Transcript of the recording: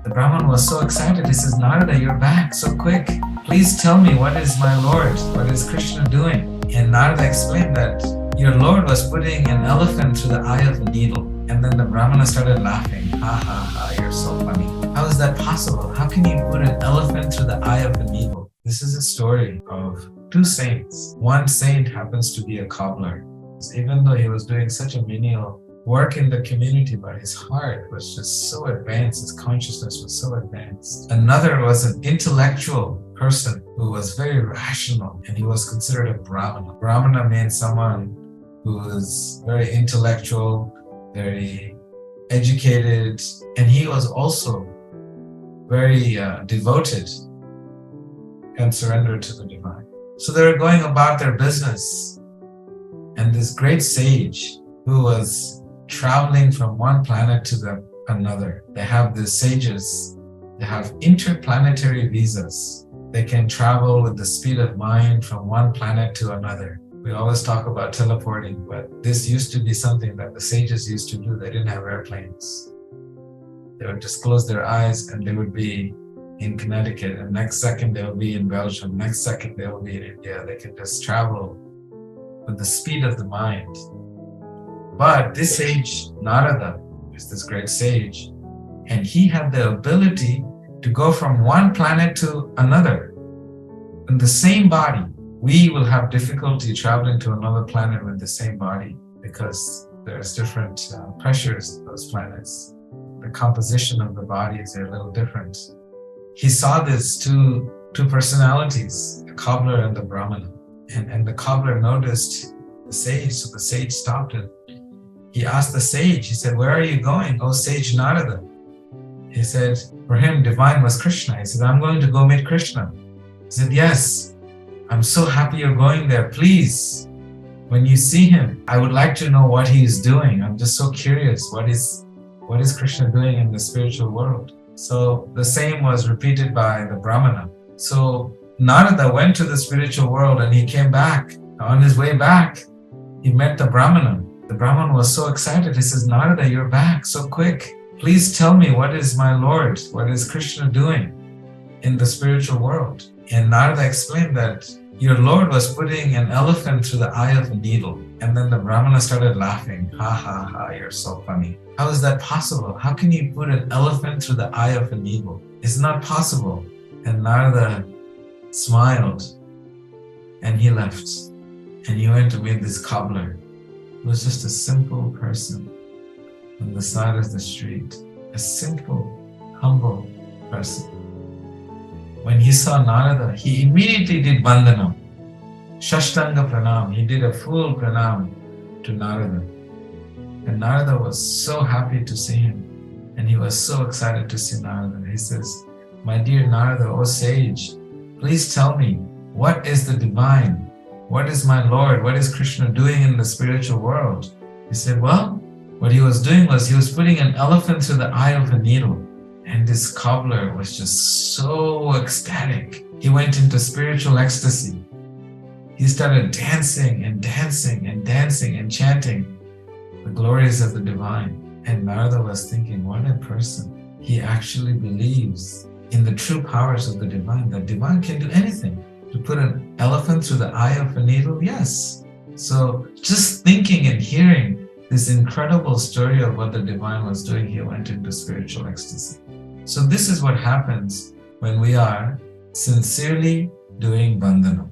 The Brahman was so excited. He says, Narada, you're back so quick. Please tell me, what is my Lord? What is Krishna doing? And Narada explained that your Lord was putting an elephant through the eye of a needle. And then the Brahmana started laughing. Ha ha ha, you're so funny. How is that possible? How can you put an elephant through the eye of a needle? This is a story of two saints. One saint happens to be a cobbler. Even though he was doing such a menial work in the community, but his heart was just so advanced, his consciousness was so advanced. Another was an intellectual person who was very rational, and he was considered a Brahmana. Brahmana means someone who is very intellectual, very educated, and he was also very devoted and surrendered to the divine. So they were going about their business, and this great sage who was traveling from one planet to another. They have these sages, they have interplanetary visas. They can travel with the speed of mind from one planet to another. We always talk about teleporting, but this used to be something that the sages used to do. They didn't have airplanes. They would just close their eyes and they would be in Connecticut, and next second they will be in Belgium, next second they will be in India. They can just travel with the speed of the mind. But this sage, Narada, is this great sage, and he had the ability to go from one planet to another in the same body. We will have difficulty traveling to another planet with the same body because there's different pressures in those planets. The composition of the bodies are a little different. He saw these two personalities, the cobbler and the Brahmana, and the cobbler noticed the sage, so the sage stopped it. He asked the sage, he said, where are you going, oh sage Narada? He said, for him, divine was Krishna. He said, I'm going to go meet Krishna. He said, yes, I'm so happy you're going there. Please, when you see him, I would like to know what he is doing. I'm just so curious. What is Krishna doing in the spiritual world? So the same was repeated by the Brahmana. So Narada went to the spiritual world and he came back. On his way back, he met the Brahmana. The Brahman was so excited. He says, Narada, you're back so quick. Please tell me, what is my Lord? What is Krishna doing in the spiritual world? And Narada explained that your Lord was putting an elephant through the eye of a needle. And then the Brahmana started laughing. Ha ha ha, you're so funny. How is that possible? How can you put an elephant through the eye of a needle? It's not possible. And Narada smiled and he left. And he went to meet this cobbler. He was just a simple person on the side of the street, a simple, humble person. When he saw Narada, he immediately did bandana, shashtanga Pranaam. He did a full Pranaam to Narada. And Narada was so happy to see him. And he was so excited to see Narada. He says, my dear Narada, O sage, please tell me, what is the divine? What is my Lord? What is Krishna doing in the spiritual world? He said, well, what he was doing was he was putting an elephant through the eye of a needle. And this cobbler was just so ecstatic. He went into spiritual ecstasy. He started dancing and dancing and dancing and chanting the glories of the divine. And Narada was thinking, what a person. He actually believes in the true powers of the divine, that divine can do anything. To put an elephant through the eye of a needle? Yes. So just thinking and hearing this incredible story of what the divine was doing, he went into spiritual ecstasy. So this is what happens when we are sincerely doing Vandana.